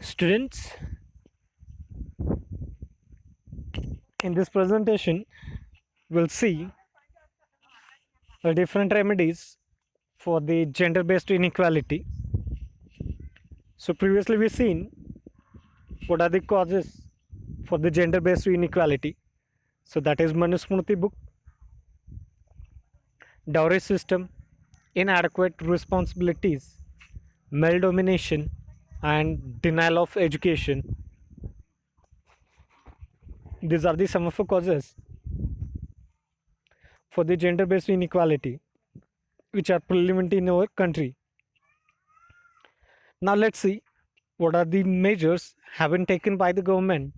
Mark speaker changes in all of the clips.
Speaker 1: Students, in this presentation, we'll see the different remedies for the gender-based inequality. So previously we've seen what are the causes for the gender-based inequality. So that is Manusmriti book, dowry system, inadequate responsibilities, male domination, and denial of education. These are the some of the causes for the gender-based inequality which are prevalent in our country. Now let's see what are the measures have been taken by the government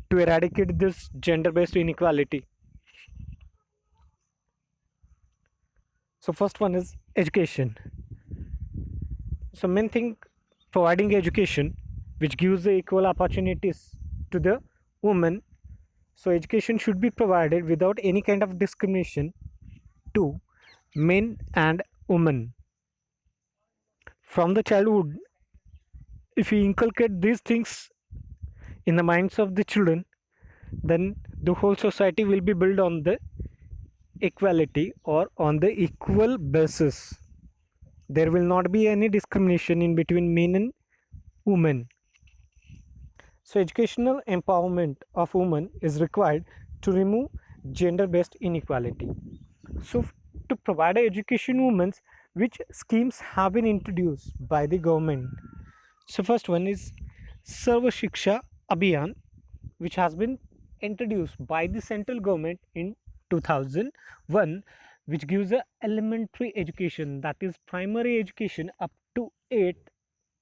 Speaker 1: to eradicate this gender-based inequality. So first one is education. So main thing, providing education which gives the equal opportunities to the women. So education should be provided without any kind of discrimination to men and women. From the childhood, if we inculcate these things in the minds of the children, then the whole society will be built on the equality or on the equal basis. There will not be any discrimination in between men and women. So educational empowerment of women is required to remove gender based inequality. So to provide education women, which schemes have been introduced by the government? So first one is Sarva Shiksha Abhiyan, which has been introduced by the central government in 2001, which gives a elementary education, that is primary education up to 8,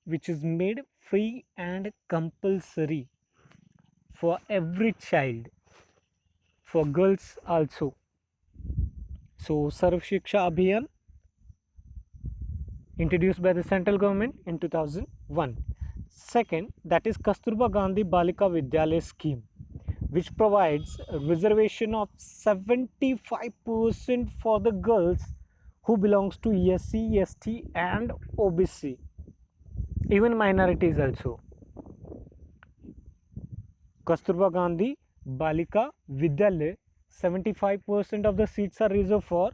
Speaker 1: which is made free and compulsory for every child, for girls also. So Sarv Shiksha Abhiyan introduced by the central government in 2001. Second, that is Kasturba Gandhi Balika Vidyalaya scheme, which provides a reservation of 75% for the girls who belongs to SC, ST and OBC, even minorities also. Kasturba Gandhi Balika Vidyalaya, 75% of the seats are reserved for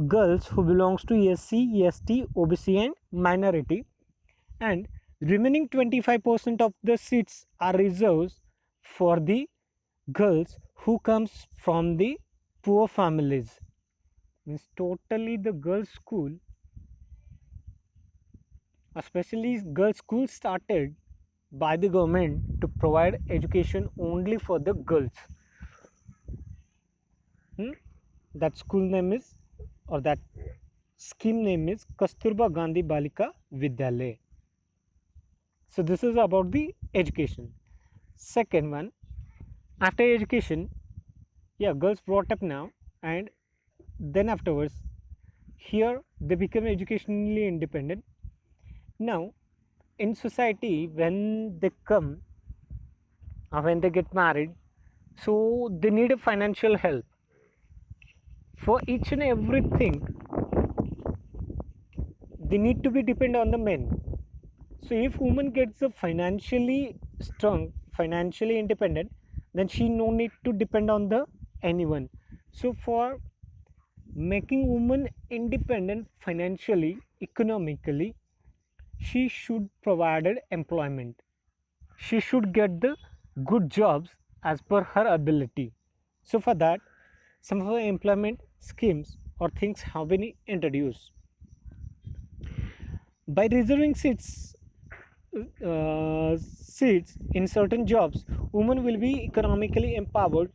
Speaker 1: girls who belongs to SC, ST, OBC and minority, and remaining 25% of the seats are reserved for the girls who comes from the poor families. Means totally the girls school, especially girls school, started by the government to provide education only for the girls. That school name is, or that scheme name is Kasturba Gandhi Balika Vidyalaya. So this is about the education. Second one, after education, yeah, girls brought up now, and then afterwards, here they become educationally independent. Now in society, when they come or when they get married, so they need a financial help for each and everything. They need to be dependent on the men. So if woman gets a financially strong, financially independent, then she no need to depend on the anyone. So for making woman independent financially, economically, she should provided employment. She should get the good jobs as per her ability. So for that, some of the employment schemes or things have been introduced. By reserving seats in certain jobs, women will be economically empowered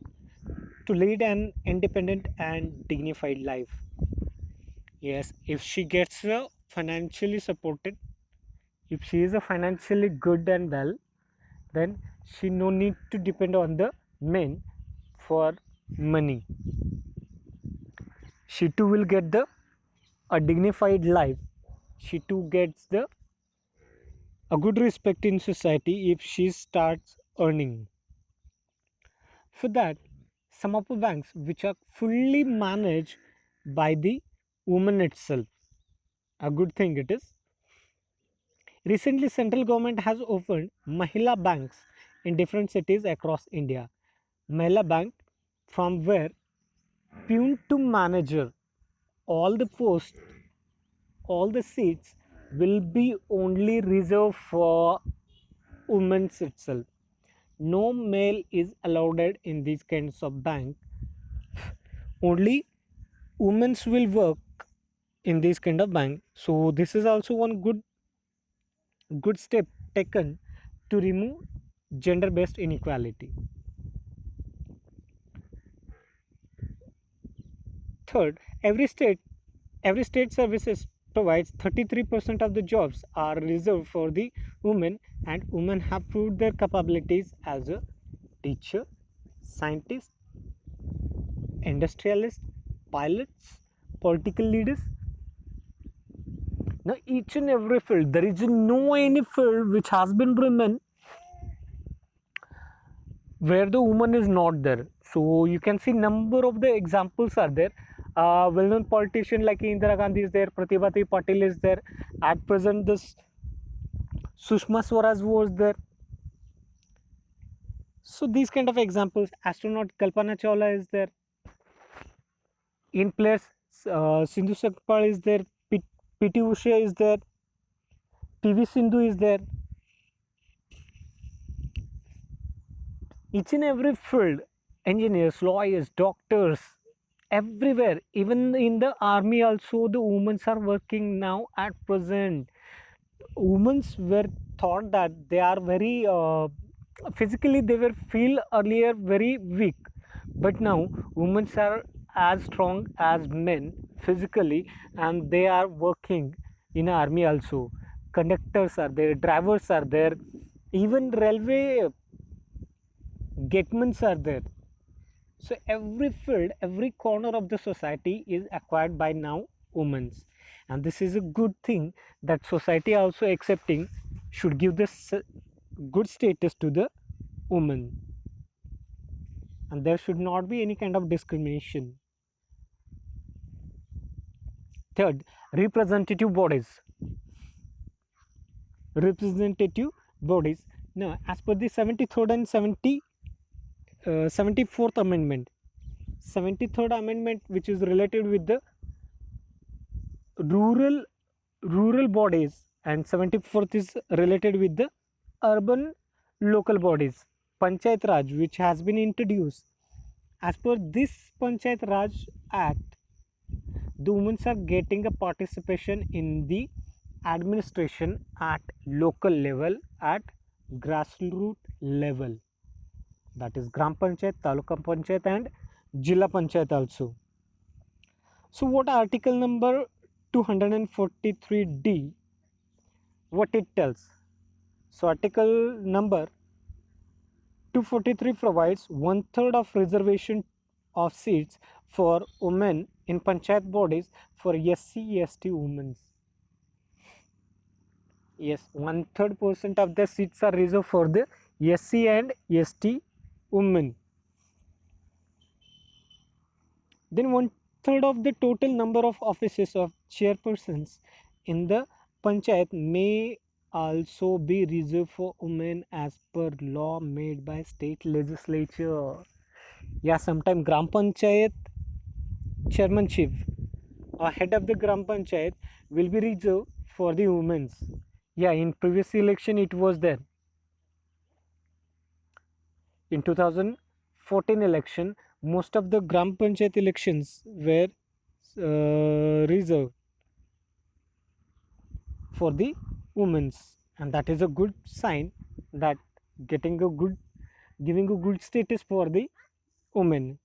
Speaker 1: to lead an independent and dignified life. Yes, if she gets financially supported, if she is a financially good and well, then she no need to depend on the men for money. She too will get the a dignified life. She too gets the a good respect in society if she starts earning. For that, some of the banks which are fully managed by the woman itself, a good thing it is. Recently, central government has opened Mahila banks in different cities across India. Mahila bank, from where peon to manager, all the posts, all the seats will be only reserved for women itself. No male is allowed in these kinds of bank. Only women will work in this kind of bank. So this is also one good step taken to remove gender based inequality. Third, every state services provides 33% of the jobs are reserved for the women, and women have proved their capabilities as a teacher, scientist, industrialist, pilots, political leaders. Now each and every field, there is no any field which has been women where the woman is not there. So you can see number of the examples are there. Well-known politician like Indira Gandhi is there, Pratibha Patil is there. At present, this Sushma Swaraj was there. So these kind of examples, astronaut Kalpana Chawla is there. In players, Sindhu Sakpal is there, PT Usha is there, PV Sindhu is there. Each and every field, engineers, lawyers, doctors, everywhere, even in the army also, the women are working now at present. Women were thought that they are very physically, they were feel earlier very weak, but now women are as strong as men physically, and they are working in army also. Conductors are there, drivers are there, even railway gatemen are there. So every field, every corner of the society is acquired by now women's, and this is a good thing that society also accepting should give this good status to the woman, and there should not be any kind of discrimination. Third, representative bodies. Representative bodies. Now, as per the 73rd and 74th amendment, 73rd amendment, which is related with the rural bodies, and 74th is related with the urban local bodies, Panchayat Raj, which has been introduced. As per this Panchayat Raj Act, the women are getting a participation in the administration at local level, at grassroots level, that is Gram Panchayat, Taluka Panchayat, and Jilla Panchayat also. So what article number 243D, what it tells? So article number 243 provides one third of reservation of seats for women in panchayat bodies for SC ST women. Yes, one third percent of the seats are reserved for the SC and ST women. Then one third of the total number of offices of chairpersons in the panchayat may also be reserved for women as per law made by state legislature. Yeah, sometime gram panchayat chairmanship or head of the gram panchayat will be reserved for the women's. Yeah, in previous election it was there. In 2014 election, most of the gram panchayat elections were reserved for the women's, and that is a good sign that getting a good giving a good status for the women.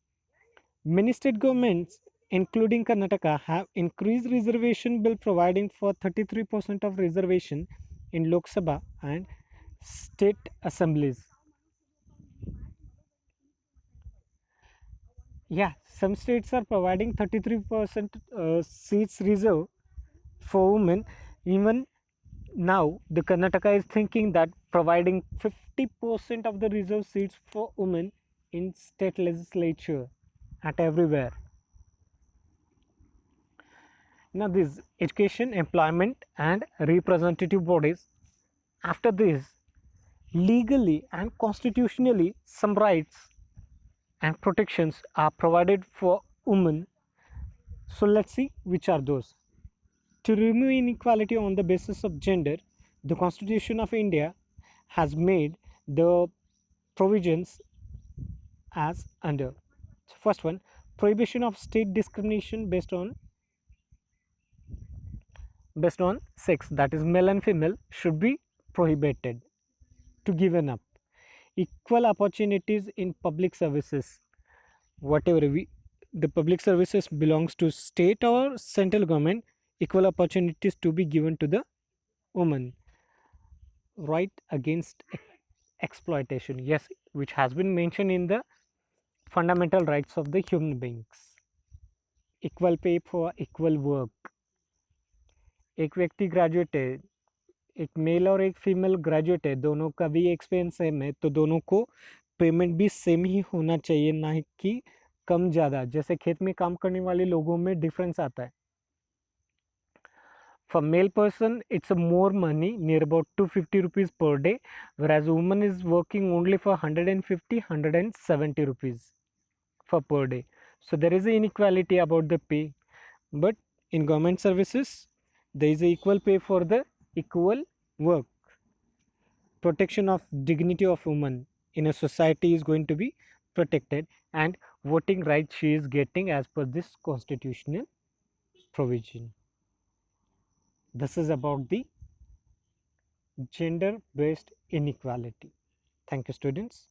Speaker 1: Many state governments, including Karnataka, have increased reservation bill providing for 33% of reservation in Lok Sabha and state assemblies. Yeah, some states are providing 33% seats reserved for women. Even now, the Karnataka is thinking that providing 50% of the reserved seats for women in state legislature at everywhere. Now, this education, employment, and representative bodies. After this, legally and constitutionally, some rights and protections are provided for women. So let's see which are those. To remove inequality on the basis of gender, the Constitution of India has made the provisions as under. So first one, prohibition of state discrimination based on sex, that is male and female, should be prohibited to given up. Equal opportunities in public services, whatever the public services belongs to state or central government, equal opportunities to be given to the woman. Right against exploitation, yes, which has been mentioned in the fundamental rights of the human beings. Equal pay for equal work. एक व्यक्ति graduate है, एक mail और एक female graduate है, दोनों का भी एक्सपीरियंस सेम है, तो दोनों को पेमेंट भी सेम ही होना चाहिए, ना कि कम ज़्यादा। जैसे खेत में काम करने वाले लोगों में डिफरेंस आता है। For male person, it's a more money, near about 250 rupees per day, whereas woman is working only for 150, 170 rupees for per day. So there is an inequality about the pay. But in government services, there is a equal pay for the equal work. Protection of dignity of woman in a society is going to be protected, and voting rights she is getting as per this constitutional provision. This is about the gender based inequality. Thank you, students.